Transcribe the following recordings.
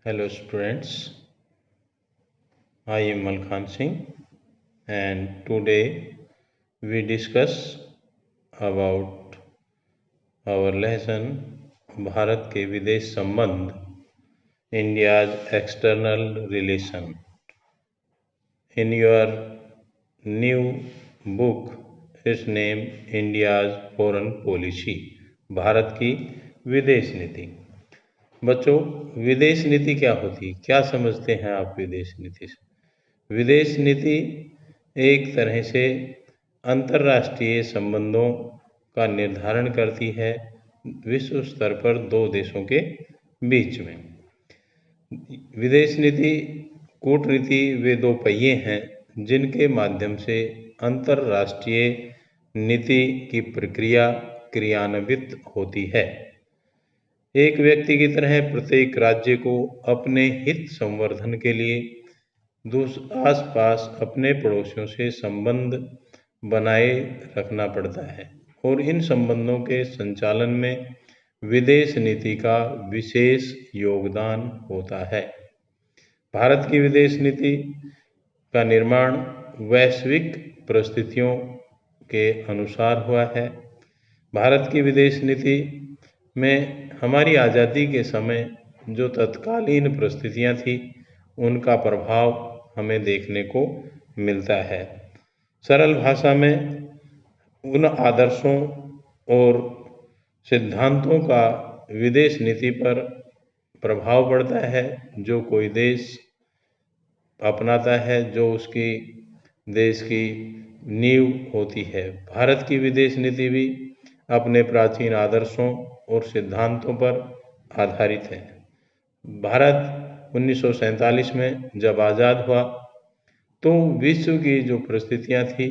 Hello students, I am Malkhan Singh and today we discuss about our lesson Bharat के विदेश संबंध India's external relation. In your new book is named India's Foreign Policy, Bharat की विदेश नीति। बच्चों, विदेश नीति क्या होती है? क्या समझते हैं आप विदेश नीति से? विदेश नीति एक तरह से अंतर्राष्ट्रीय संबंधों का निर्धारण करती है विश्व स्तर पर दो देशों के बीच में। विदेश नीति कूटनीति वे दो पहिए हैं जिनके माध्यम से अंतर्राष्ट्रीय नीति की प्रक्रिया क्रियान्वित होती है। एक व्यक्ति की तरह प्रत्येक राज्य को अपने हित संवर्धन के लिए आसपास अपने पड़ोसियों से संबंध बनाए रखना पड़ता है और इन संबंधों के संचालन में विदेश नीति का विशेष योगदान होता है। भारत की विदेश नीति का निर्माण वैश्विक परिस्थितियों के अनुसार हुआ है। भारत की विदेश नीति में हमारी आज़ादी के समय जो तत्कालीन परिस्थितियां थी उनका प्रभाव हमें देखने को मिलता है। सरल भाषा में उन आदर्शों और सिद्धांतों का विदेश नीति पर प्रभाव पड़ता है जो कोई देश अपनाता है, जो उसकी देश की नींव होती है। भारत की विदेश नीति भी अपने प्राचीन आदर्शों और सिद्धांतों पर आधारित है। भारत 1947 में जब आज़ाद हुआ तो विश्व की जो परिस्थितियां थी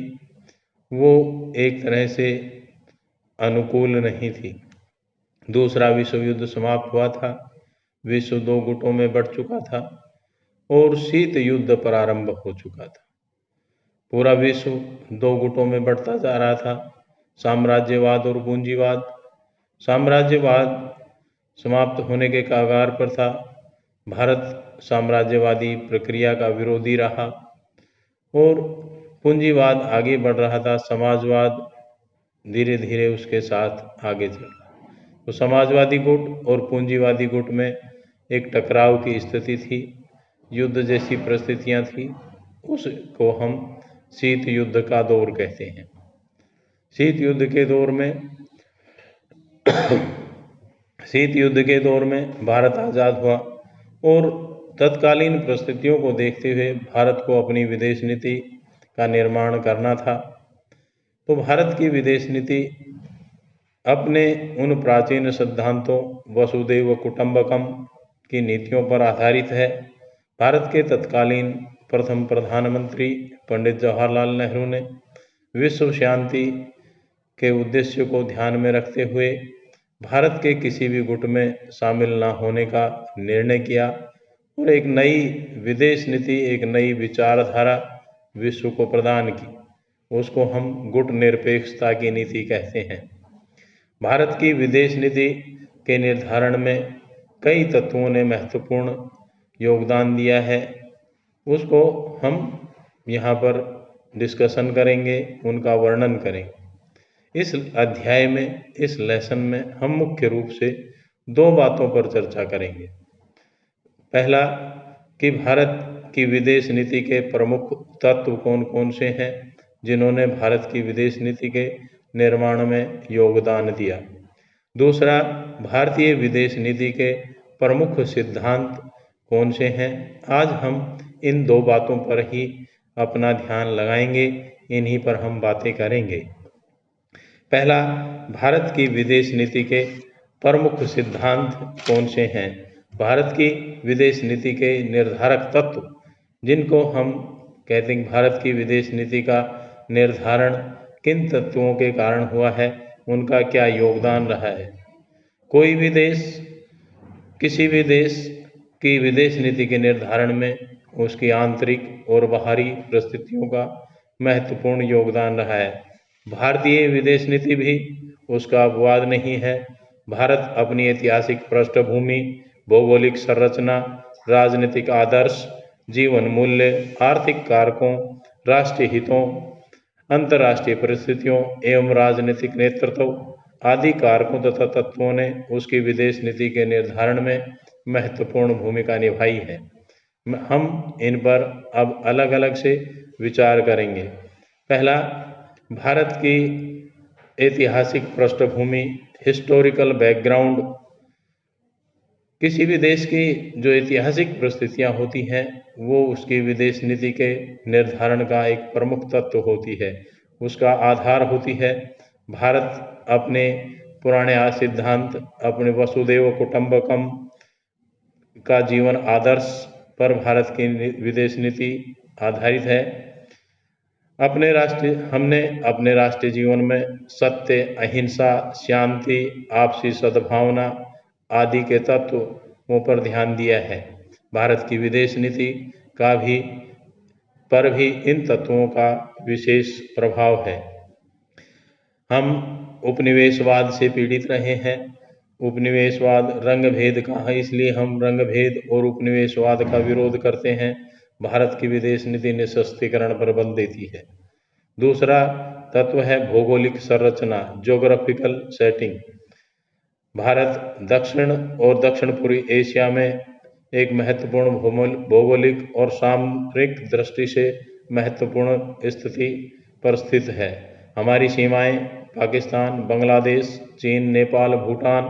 वो एक तरह से अनुकूल नहीं थी। दूसरा विश्व युद्ध समाप्त हुआ था, विश्व दो गुटों में बंट चुका था और शीत युद्ध प्रारंभ हो चुका था। पूरा विश्व दो गुटों में बढ़ता जा रहा था, साम्राज्यवाद और पूंजीवाद। साम्राज्यवाद समाप्त होने के कगार पर था। भारत साम्राज्यवादी प्रक्रिया का विरोधी रहा और पूंजीवाद आगे बढ़ रहा था। समाजवाद धीरे धीरे उसके साथ आगे चल रहा। तो समाजवादी गुट और पूंजीवादी गुट में एक टकराव की स्थिति थी, युद्ध जैसी परिस्थितियां थी। उसको हम शीत युद्ध का दौर कहते हैं। शीत युद्ध के दौर में भारत आज़ाद हुआ और तत्कालीन परिस्थितियों को देखते हुए भारत को अपनी विदेश नीति का निर्माण करना था। तो भारत की विदेश नीति अपने उन प्राचीन सिद्धांतों वसुधैव कुटुंबकम की नीतियों पर आधारित है। भारत के तत्कालीन प्रथम प्रधानमंत्री पंडित जवाहरलाल नेहरू ने विश्व शांति के उद्देश्य को ध्यान में रखते हुए भारत के किसी भी गुट में शामिल न होने का निर्णय किया और एक नई विदेश नीति, एक नई विचारधारा विश्व को प्रदान की। उसको हम गुट निरपेक्षता की नीति कहते हैं। भारत की विदेश नीति के निर्धारण में कई तत्वों ने महत्वपूर्ण योगदान दिया है। उसको हम यहाँ पर डिस्कशन करेंगे, उनका वर्णन करेंगे। इस अध्याय में, इस लेसन में हम मुख्य रूप से दो बातों पर चर्चा करेंगे। पहला कि भारत की विदेश नीति के प्रमुख तत्व कौन कौन से हैं जिन्होंने भारत की विदेश नीति के निर्माण में योगदान दिया। दूसरा, भारतीय विदेश नीति के प्रमुख सिद्धांत कौन से हैं। आज हम इन दो बातों पर ही अपना ध्यान लगाएंगे, इन्हीं पर हम बातें करेंगे। पहला, भारत की विदेश नीति के प्रमुख सिद्धांत कौन से हैं। भारत की विदेश नीति के निर्धारक तत्व जिनको हम कहते हैं भारत की विदेश नीति का निर्धारण किन तत्वों के कारण हुआ है, उनका क्या योगदान रहा है। कोई भी देश, किसी भी देश की विदेश नीति के निर्धारण में उसकी आंतरिक और बाहरी परिस्थितियों का महत्वपूर्ण योगदान रहा है। भारतीय विदेश नीति भी उसका अपवाद नहीं है। भारत अपनी ऐतिहासिक पृष्ठभूमि भौगोलिक संरचना, राजनीतिक आदर्श, जीवन मूल्य, आर्थिक कारकों, राष्ट्रीय हितों, अंतर्राष्ट्रीय परिस्थितियों एवं राजनीतिक नेतृत्व आदि कारकों तथा तत्वों ने उसकी विदेश नीति के निर्धारण में महत्वपूर्ण भूमिका निभाई है। हम इन पर अब अलग अलग से विचार करेंगे। पहला, भारत की ऐतिहासिक पृष्ठभूमि, हिस्टोरिकल बैकग्राउंड। किसी भी देश की जो ऐतिहासिक परिस्थितियाँ होती हैं वो उसकी विदेश नीति के निर्धारण का एक प्रमुख तत्व होती है, उसका आधार होती है। भारत अपने पुराने सिद्धांत, अपने वसुधैव कुटुंबकम का जीवन आदर्श पर भारत की विदेश नीति आधारित है। हमने अपने राष्ट्रीय जीवन में सत्य, अहिंसा, शांति, आपसी सद्भावना आदि के तत्वों पर ध्यान दिया है। भारत की विदेश नीति पर भी इन तत्वों का विशेष प्रभाव है। हम उपनिवेशवाद से पीड़ित रहे हैं। उपनिवेशवाद रंग भेद का है, इसलिए हम रंग भेद और उपनिवेशवाद का विरोध करते हैं। भारत की विदेश नीति निःशस्त्रीकरण पर बल देती है। दूसरा तत्व है भौगोलिक संरचना, ज्योग्राफिकल सेटिंग। भारत दक्षिण और दक्षिण पूर्वी एशिया में एक महत्वपूर्ण भौगोलिक और सामरिक दृष्टि से महत्वपूर्ण स्थिति पर स्थित है। हमारी सीमाएं पाकिस्तान, बांग्लादेश, चीन, नेपाल, भूटान,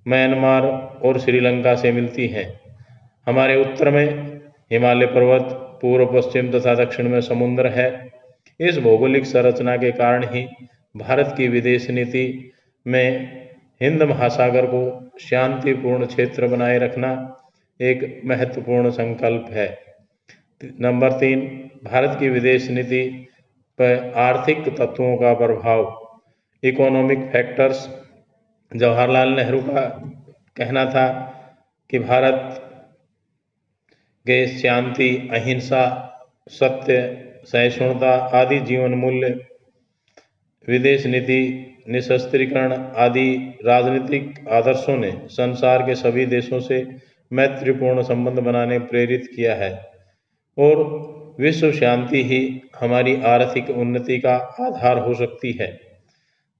म्यांमार और श्रीलंका से मिलती हैं। हमारे उत्तर में हिमालय पर्वत, पूर्व पश्चिम तथा दक्षिण में समुद्र है। इस भौगोलिक संरचना के कारण ही भारत की विदेश नीति में हिंद महासागर को शांतिपूर्ण क्षेत्र बनाए रखना एक महत्वपूर्ण संकल्प है। नंबर 3, भारत की विदेश नीति पर आर्थिक तत्वों का प्रभाव, इकोनॉमिक फैक्टर्स। जवाहरलाल नेहरू का कहना था कि भारत के शांति, अहिंसा, सत्य, सहिष्णुता आदि जीवन मूल्य, विदेश नीति, निःशस्त्रीकरण आदि राजनीतिक आदर्शों ने संसार के सभी देशों से मैत्रीपूर्ण संबंध बनाने प्रेरित किया है और विश्व शांति ही हमारी आर्थिक उन्नति का आधार हो सकती है।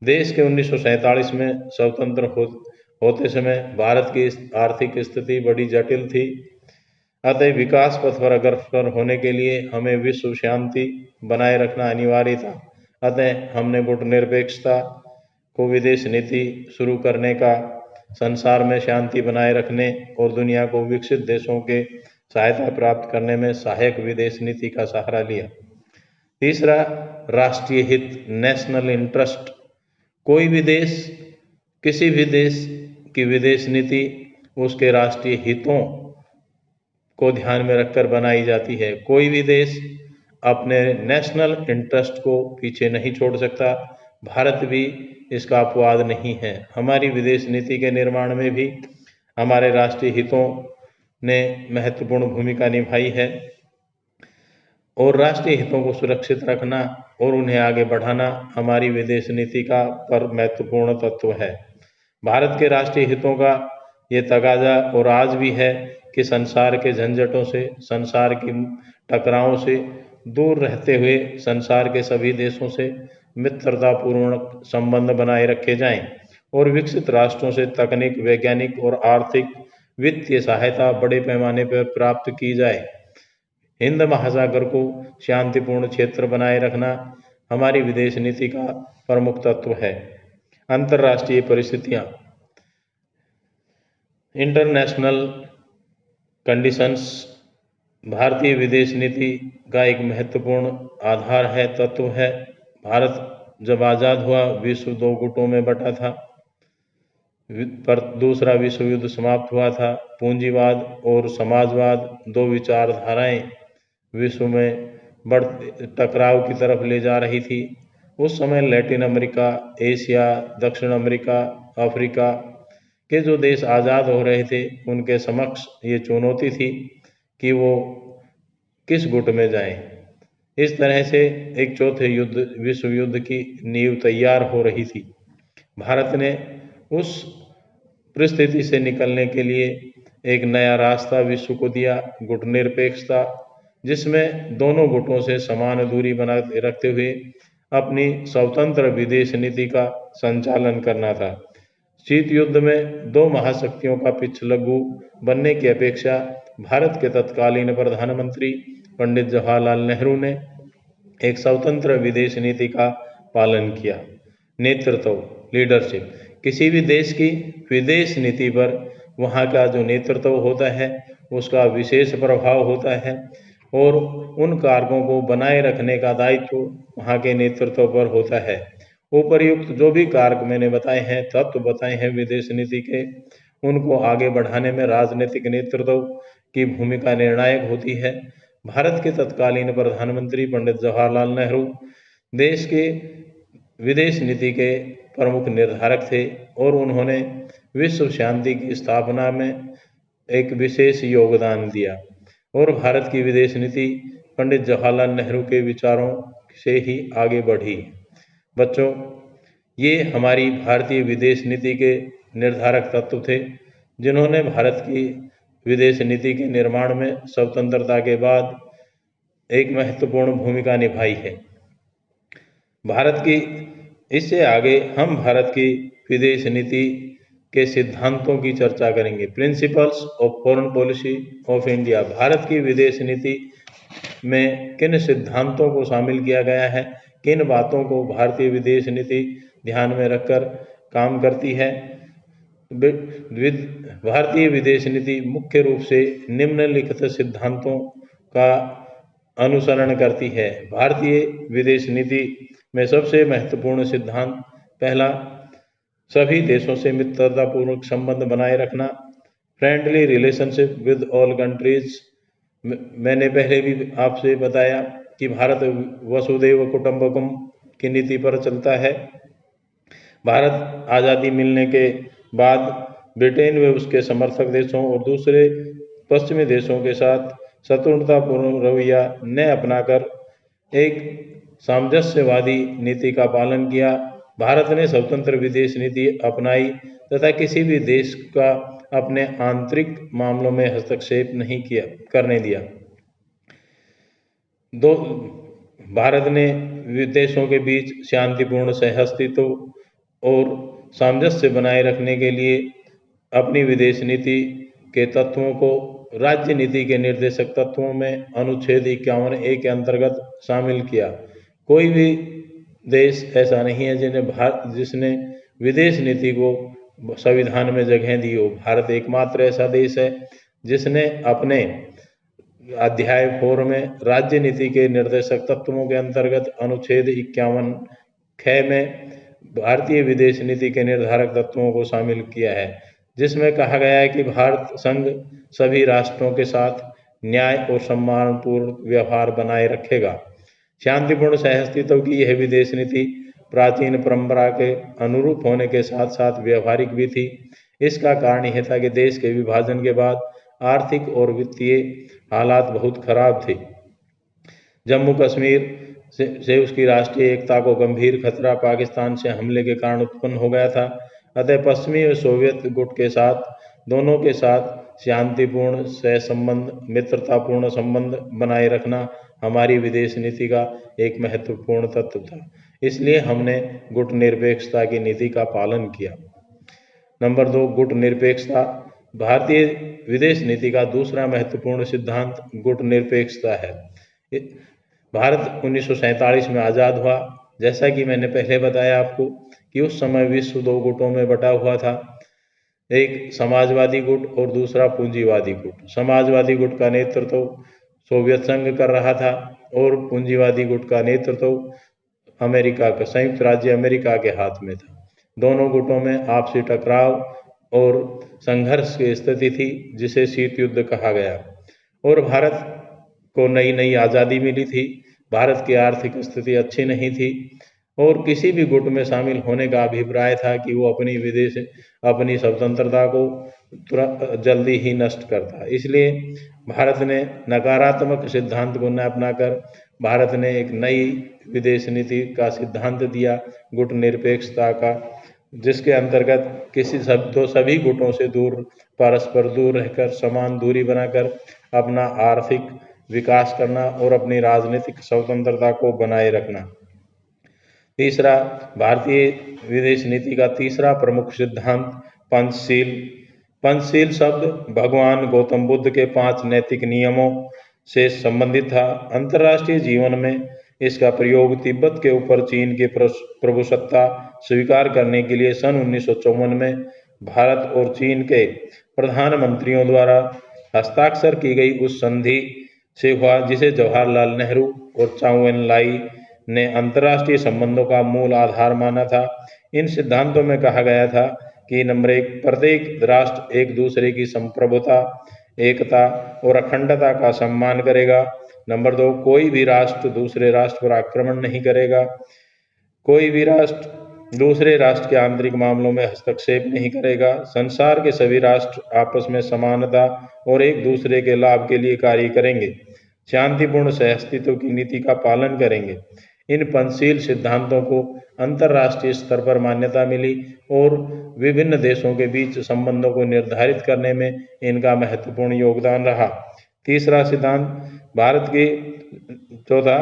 देश के 1947 में स्वतंत्र होते समय भारत की आर्थिक स्थिति बड़ी जटिल थी। अतः विकास पथ पर अग्रसर होने के लिए हमें विश्व शांति बनाए रखना अनिवार्य था। अतः हमने गुटनिरपेक्षता को विदेश नीति शुरू करने का, संसार में शांति बनाए रखने और दुनिया को विकसित देशों के सहायता प्राप्त करने में सहायक विदेश नीति का सहारा लिया। तीसरा, राष्ट्रीय हित, नेशनल इंटरेस्ट। कोई भी देश, किसी भी देश की विदेश नीति उसके राष्ट्रीय हितों को ध्यान में रखकर बनाई जाती है। कोई भी देश अपने नेशनल इंटरेस्ट को पीछे नहीं छोड़ सकता। भारत भी इसका अपवाद नहीं है। हमारी विदेश नीति के निर्माण में भी हमारे राष्ट्रीय हितों ने महत्वपूर्ण भूमिका निभाई है और राष्ट्रीय हितों को सुरक्षित रखना और उन्हें आगे बढ़ाना हमारी विदेश नीति का पर महत्वपूर्ण तत्व है। भारत के राष्ट्रीय हितों का ये तगाजा और आज भी है कि संसार के झंझटों से, संसार की टकरावों से दूर रहते हुए संसार के सभी देशों से मित्रतापूर्ण संबंध बनाए रखे जाएं और विकसित राष्ट्रों से तकनीक, वैज्ञानिक और आर्थिक वित्तीय सहायता बड़े पैमाने पर प्राप्त की जाए। हिंद महासागर को शांतिपूर्ण क्षेत्र बनाए रखना हमारी विदेश नीति का प्रमुख तत्व है। अंतर्राष्ट्रीय परिस्थितियां, इंटरनेशनल कंडीशंस भारतीय विदेश नीति का एक महत्वपूर्ण आधार है, तत्व है। भारत जब आज़ाद हुआ विश्व दो गुटों में बटा था, पर दूसरा विश्व युद्ध समाप्त हुआ था। पूंजीवाद और समाजवाद दो विचारधाराएं विश्व में बढ़ते टकराव की तरफ ले जा रही थी। उस समय लैटिन अमेरिका, एशिया, दक्षिण अमेरिका, अफ्रीका के जो देश आज़ाद हो रहे थे उनके समक्ष ये चुनौती थी कि वो किस गुट में जाएं। इस तरह से एक चौथे विश्व युद्ध की नींव तैयार हो रही थी। भारत ने उस परिस्थिति से निकलने के लिए एक नया रास्ता विश्व को दिया, गुटनिरपेक्षता, जिसमें दोनों गुटों से समान दूरी बनाए रखते हुए अपनी स्वतंत्र विदेश नीति का संचालन करना था। शीत युद्ध में दो महाशक्तियों का पिछलग्गू बनने की अपेक्षा भारत के तत्कालीन प्रधानमंत्री पंडित जवाहरलाल नेहरू ने एक स्वतंत्र विदेश नीति का पालन किया। नेतृत्व, लीडरशिप, किसी भी देश की विदेश नीति पर वहाँ का जो नेतृत्व होता है उसका विशेष प्रभाव होता है और उन कारकों को बनाए रखने का दायित्व वहाँ के नेतृत्व पर होता है। उपर्युक्त जो भी कारक मैंने बताए हैं, तत्व बताए हैं विदेश नीति के, उनको आगे बढ़ाने में राजनीतिक नेतृत्व की भूमिका निर्णायक होती है। भारत के तत्कालीन प्रधानमंत्री पंडित जवाहरलाल नेहरू देश के विदेश नीति के प्रमुख निर्धारक थे और उन्होंने विश्व शांति की स्थापना में एक विशेष योगदान दिया और भारत की विदेश नीति पंडित जवाहरलाल नेहरू के विचारों से ही आगे बढ़ी। बच्चों, ये हमारी भारतीय विदेश नीति के निर्धारक तत्व थे जिन्होंने भारत की विदेश नीति के निर्माण में स्वतंत्रता के बाद एक महत्वपूर्ण भूमिका निभाई है। भारत की इससे आगे हम भारत की विदेश नीति के सिद्धांतों की चर्चा करेंगे। Principles of foreign policy of India, Bharat की विदेश नीति में किन सिद्धांतों को शामिल किया गया है, किन बातों को भारतीय विदेश नीति ध्यान में रखकर काम करती है। भारतीय विदेश नीति मुख्य रूप से निम्नलिखित सिद्धांतों का अनुसरण करती है। भारतीय विदेश नीति में सबसे महत्वपूर्ण सिद्धांत, पहला, सभी देशों से मित्रतापूर्वक संबंध बनाए रखना, friendly relationship with all countries. मैंने पहले भी आपसे बताया कि भारत वसुधैव कुटुंबकम की नीति पर चलता है। भारत आज़ादी मिलने के बाद ब्रिटेन व उसके समर्थक देशों और दूसरे पश्चिमी देशों के साथ शत्रुतापूर्ण रवैया न अपनाकर एक सामंजस्यवादी नीति का पालन किया। भारत ने स्वतंत्र विदेश नीति अपनाई तथा किसी भी देश का अपने आंतरिक मामलों में हस्तक्षेप नहीं करने दिया। भारत ने विदेशों के बीच शांतिपूर्ण सहअस्तित्व और सामंजस्य बनाए रखने के लिए अपनी विदेश नीति के तत्वों को राज्य नीति के निर्देशक तत्वों में अनुच्छेद 51A के अंतर्गत शामिल किया। कोई भी देश ऐसा नहीं है जिसने विदेश नीति को संविधान में जगह दी हो। भारत एकमात्र ऐसा देश है जिसने अपने अध्याय 4 में राज्य नीति के निर्देशक तत्वों के अंतर्गत अनुच्छेद 51 में भारतीय विदेश नीति के निर्धारक तत्वों को शामिल किया है, जिसमें कहा गया है कि भारत संघ सभी राष्ट्रों के साथ न्याय और सम्मानपूर्ण व्यवहार बनाए रखेगा। शांतिपूर्ण सहअस्तित्व की यह विदेश नीति प्राचीन परंपरा के अनुरूप होने के साथ साथ व्यवहारिक भी थी। इसका कारण यह था कि देश के विभाजन के बाद आर्थिक और वित्तीय हालात बहुत खराब थे। जम्मू कश्मीर से उसकी राष्ट्रीय एकता को गंभीर खतरा पाकिस्तान से हमले के कारण उत्पन्न हो गया था। अतः पश्चिमी और सोवियत गुट के साथ दोनों के साथ शांतिपूर्ण सहसंबंध, मित्रतापूर्ण संबंध बनाए रखना हमारी विदेश नीति का एक महत्वपूर्ण तत्व था। इसलिए हमने गुट निरपेक्षता की नीति का पालन किया। नंबर 2, गुट निरपेक्षता। भारतीय विदेश नीति का दूसरा महत्वपूर्ण सिद्धांत गुट निरपेक्षता है। भारत 1947 में आज़ाद हुआ। जैसा कि मैंने पहले बताया आपको कि उस समय विश्व 2 गुटों में बटा हुआ था, एक समाजवादी गुट और दूसरा पूंजीवादी गुट। समाजवादी गुट का नेतृत्व सोवियत संघ कर रहा था और पूंजीवादी गुट का नेतृत्व अमेरिका का, संयुक्त राज्य अमेरिका के हाथ में था। दोनों गुटों में आपसी टकराव और संघर्ष की स्थिति थी, जिसे शीत युद्ध कहा गया। और भारत को नई नई आज़ादी मिली थी। भारत की आर्थिक स्थिति अच्छी नहीं थी और किसी भी गुट में शामिल होने का अभिप्राय था कि वो अपनी स्वतंत्रता को जल्दी ही नष्ट करता। इसलिए भारत ने नकारात्मक सिद्धांत को न अपनाकर भारत ने एक नई विदेश नीति का सिद्धांत दिया, गुट निरपेक्षता का, जिसके अंतर्गत सभी गुटों से दूर, परस्पर दूर रहकर समान दूरी बनाकर अपना आर्थिक विकास करना और अपनी राजनीतिक स्वतंत्रता को बनाए रखना। तीसरा, भारतीय विदेश नीति का तीसरा प्रमुख सिद्धांत पंचशील। पंचशील शब्द भगवान गौतम बुद्ध के 5 नैतिक नियमों से संबंधित था। अंतर्राष्ट्रीय जीवन में इसका प्रयोग तिब्बत के ऊपर चीन की प्रभुसत्ता स्वीकार करने के लिए सन 1954 में भारत और चीन के प्रधानमंत्रियों द्वारा हस्ताक्षर की गई उस संधि से हुआ, जिसे जवाहरलाल नेहरू और चाउ एन लाई ने अंतर्राष्ट्रीय संबंधों का मूल आधार माना था। इन सिद्धांतों में कहा गया था कि नंबर 1, प्रत्येक राष्ट्र एक दूसरे की संप्रभुता, एकता और अखंडता का सम्मान करेगा। नंबर 2, कोई भी राष्ट्र दूसरे राष्ट्र पर आक्रमण नहीं करेगा। कोई भी राष्ट्र दूसरे राष्ट्र के आंतरिक मामलों में हस्तक्षेप नहीं करेगा। संसार के सभी राष्ट्र आपस में समानता और एक दूसरे के लाभ के लिए कार्य करेंगे। शांतिपूर्ण सहअस्तित्व की नीति का पालन करेंगे। इन पंचशील सिद्धांतों को अंतर्राष्ट्रीय स्तर पर मान्यता मिली और विभिन्न देशों के बीच संबंधों को निर्धारित करने में इनका महत्वपूर्ण योगदान रहा। तीसरा सिद्धांत भारत के चौथा,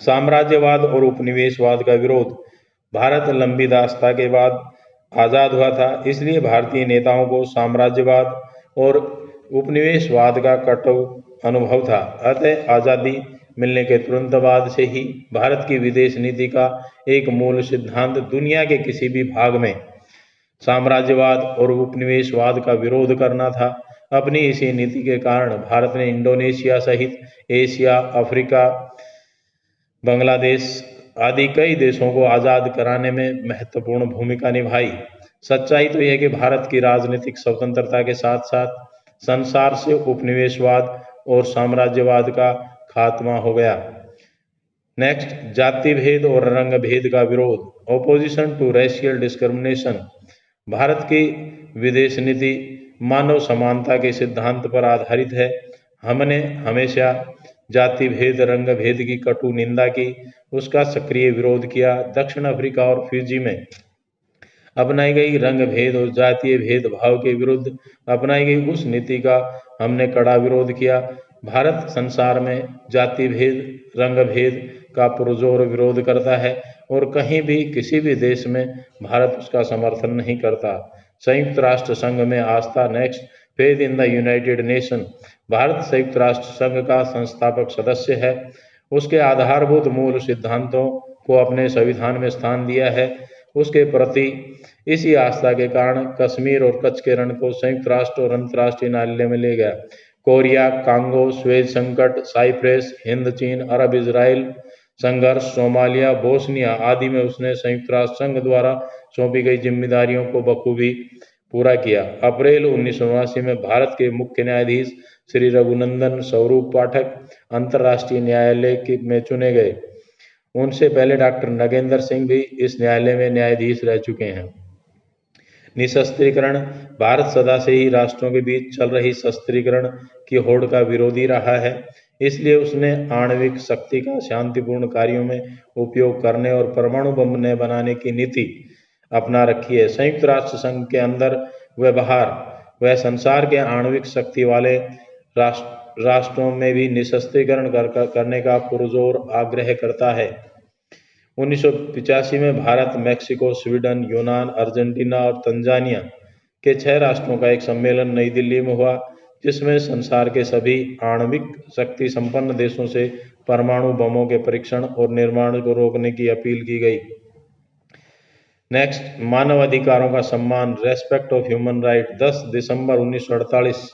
साम्राज्यवाद और उपनिवेशवाद का विरोध। भारत लंबी दास्ता के बाद आज़ाद हुआ था, इसलिए भारतीय नेताओं को साम्राज्यवाद और उपनिवेशवाद का कटु अनुभव था। अतः आज़ादी मिलने के तुरंत बाद से ही भारत की विदेश नीति का एक मूल सिद्धांत दुनिया के किसी भी भाग में साम्राज्यवाद और उपनिवेशवाद का विरोध करना था। अपनी इसी नीति के कारण भारत ने इंडोनेशिया सहित एशिया, अफ्रीका, बांग्लादेश आदि कई देशों को आज़ाद कराने में महत्वपूर्ण भूमिका निभाई। सच्चाई तो यह कि भारत की राजनीतिक स्वतंत्रता के साथ साथ संसार से उपनिवेशवाद और साम्राज्यवाद का खात्मा हो गया। नेक्स्ट, जाति भेद और रंग भेद का विरोध, opposition to racial discrimination. Bharat की विदेश नीति मानव समानता के सिद्धांत पर आधारित है। हमने हमेशा जाति भेद, रंग भेद की कटु निंदा की, उसका सक्रिय विरोध किया। दक्षिण अफ्रीका और फिजी में अपनाई गई रंग भेद और जातीय भेदभाव के विरुद्ध अपनाई गई उस नीति का हमने कड़ा विरोध किया। भारत संसार में जाति भेद, रंग भेद का पुरजोर विरोध करता है और कहीं भी किसी भी देश में भारत उसका समर्थन नहीं करता। संयुक्त राष्ट्र संघ में आस्था। Next, faith in the United Nation. Bharat संयुक्त राष्ट्र संघ का संस्थापक सदस्य है। उसके आधारभूत मूल सिद्धांतों को अपने संविधान में स्थान दिया है। उसके प्रति इसी आस्था के कारण कश्मीर और कच्छ के रण को संयुक्त राष्ट्र और अंतर्राष्ट्रीय न्यायालय में ले गया। कोरिया, कांगो, स्वेज संकट, साइप्रस, हिंद चीन अरब इजराइल संघर्ष, सोमालिया, बोस्निया आदि में उसने संयुक्त राष्ट्र संघ द्वारा सौंपी गई जिम्मेदारियों को बखूबी पूरा किया। अप्रैल 1989 में भारत के मुख्य न्यायाधीश श्री रघुनंदन स्वरूप पाठक अंतर्राष्ट्रीय न्यायालय में चुने गए। उनसे पहले डॉक्टर नगेंद्र सिंह भी इस न्यायालय में न्यायाधीश रह चुके हैं। निशस्त्रीकरण। भारत सदा से ही राष्ट्रों के बीच चल रही शस्त्रीकरण की होड़ का विरोधी रहा है, इसलिए उसने आणविक शक्ति का शांतिपूर्ण कार्यों में उपयोग करने और परमाणु बम न बनाने की नीति अपना रखी है। संयुक्त राष्ट्र संघ के अंदर व बाहर वह संसार के आणविक शक्ति वाले राष्ट्रों में भी निशस्त्रीकरण करने का पुरजोर आग्रह करता है। 1985 में भारत, मैक्सिको, स्वीडन, यूनान, अर्जेंटीना और तंजानिया के 6 राष्ट्रों का एक सम्मेलन नई दिल्ली में हुआ, जिसमें संसार के सभी आणविक शक्ति संपन्न देशों से परमाणु बमों के परीक्षण और निर्माण को रोकने की अपील की गई। नेक्स्ट, मानव अधिकारों का सम्मान। Respect of human right. 10 दिसंबर 1948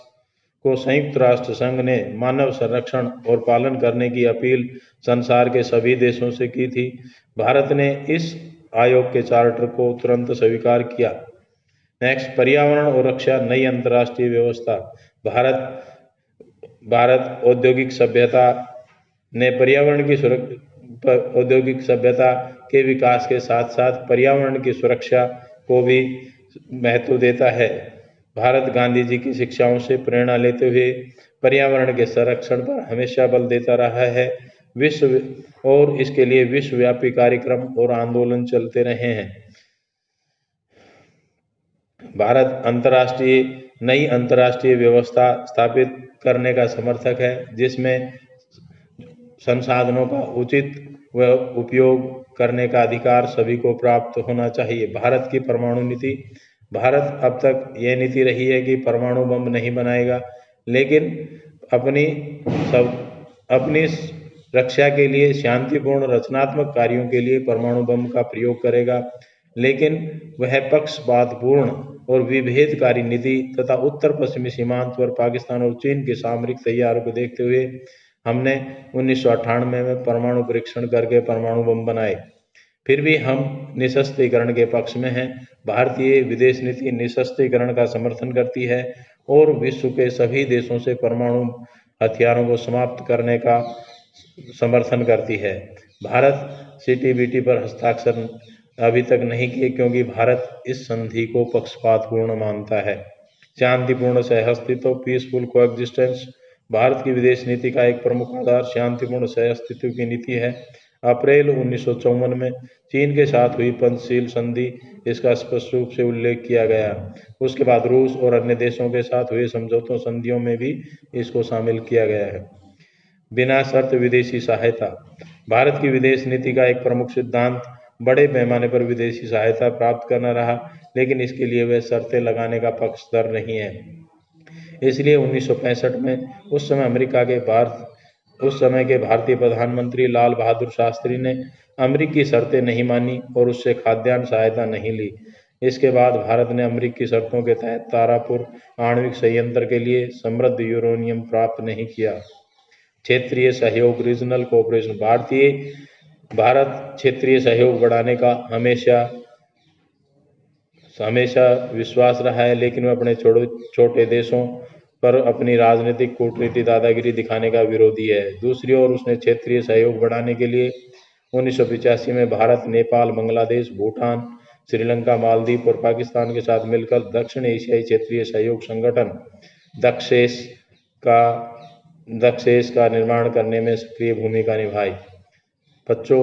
को संयुक्त राष्ट्र संघ ने मानव संरक्षण और पालन करने की अपील संसार के सभी देशों से की थी। भारत ने इस आयोग के चार्टर को तुरंत स्वीकार किया। नेक्स्ट, पर्यावरण और रक्षा, नई अंतर्राष्ट्रीय व्यवस्था। भारत औद्योगिक सभ्यता ने औद्योगिक सभ्यता के विकास के साथ साथ पर्यावरण की सुरक्षा को भी महत्व देता है। भारत गांधी जी की शिक्षाओं से प्रेरणा लेते हुए पर्यावरण के संरक्षण पर हमेशा बल देता रहा है। और इसके लिए विश्वव्यापी कार्यक्रम और आंदोलन चलते रहे हैं। भारत नई अंतर्राष्ट्रीय व्यवस्था स्थापित करने का समर्थक है, जिसमें संसाधनों का उचित व उपयोग करने का अधिकार सभी को प्राप्त होना चाहिए। भारत की परमाणु नीति। भारत अब तक यह नीति रही है कि परमाणु बम नहीं बनाएगा, लेकिन अपनी रक्षा के लिए शांतिपूर्ण रचनात्मक कार्यों के लिए परमाणु बम का प्रयोग करेगा। लेकिन वह पक्षपातपूर्ण और विभेदकारी नीति तथा उत्तर पश्चिमी सीमांत पर पाकिस्तान और चीन के सामरिक तैयारियों को देखते हुए हमने 1998 में परमाणु परीक्षण करके परमाणु बम बनाए। फिर भी हम निशस्त्रीकरण के पक्ष में हैं। भारतीय विदेश नीति निशस्त्रीकरण का समर्थन करती है और विश्व के सभी देशों से परमाणु हथियारों को समाप्त करने का समर्थन करती है। भारत CTBT पर हस्ताक्षर अभी तक नहीं किए, क्योंकि भारत इस संधि को पक्षपातपूर्ण मानता है। शांतिपूर्ण सहअस्तित्व, पीसफुल कोएग्जिस्टेंस। भारत की विदेश नीति का एक प्रमुख आधार शांतिपूर्ण सहअस्तित्व की नीति है। अप्रैल 1954 में चीन के साथ हुई पंचशील संधि इसका स्पष्ट रूप से उल्लेख किया गया। उसके बाद रूस और अन्य देशों के साथ हुए समझौतों संधियों में भी इसको शामिल किया गया है। बिना शर्त विदेशी सहायता। भारत की विदेश नीति का एक प्रमुख सिद्धांत बड़े पैमाने पर विदेशी सहायता प्राप्त करना रहा, लेकिन इसके लिए वह शर्तें लगाने का पक्षधर नहीं है। इसलिए 1965 में उस समय के भारतीय प्रधानमंत्री लाल बहादुर शास्त्री ने अमेरिकी शर्तें नहीं मानी और उससे खाद्यान्न सहायता नहीं ली। इसके बाद भारत ने अमेरिकी शर्तों के तहत तारापुर आणविक संयंत्र के लिए समृद्ध यूरेनियम प्राप्त नहीं किया। क्षेत्रीय सहयोग, रीजनल कोऑपरेशन। भारत क्षेत्रीय सहयोग बढ़ाने का हमेशा विश्वास रहा है, लेकिन वह अपने छोटे देशों पर अपनी राजनीतिक कूटनीति दादागिरी दिखाने का विरोधी है। दूसरी ओर उसने क्षेत्रीय सहयोग बढ़ाने के लिए 1985 में भारत, नेपाल, बांग्लादेश, भूटान, श्रीलंका, मालदीव और पाकिस्तान के साथ मिलकर दक्षिण एशियाई क्षेत्रीय सहयोग संगठन दक्षेस का निर्माण करने में सक्रिय भूमिका निभाई। बच्चों,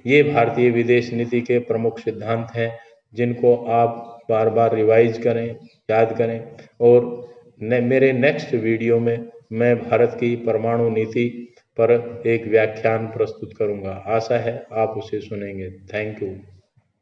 ये भारतीय विदेश नीति के प्रमुख सिद्धांत हैं, जिनको आप बार बार रिवाइज करें, याद करें, और मेरे नेक्स्ट वीडियो में मैं भारत की परमाणु नीति पर एक व्याख्यान प्रस्तुत करूंगा। आशा है आप उसे सुनेंगे। Thank you.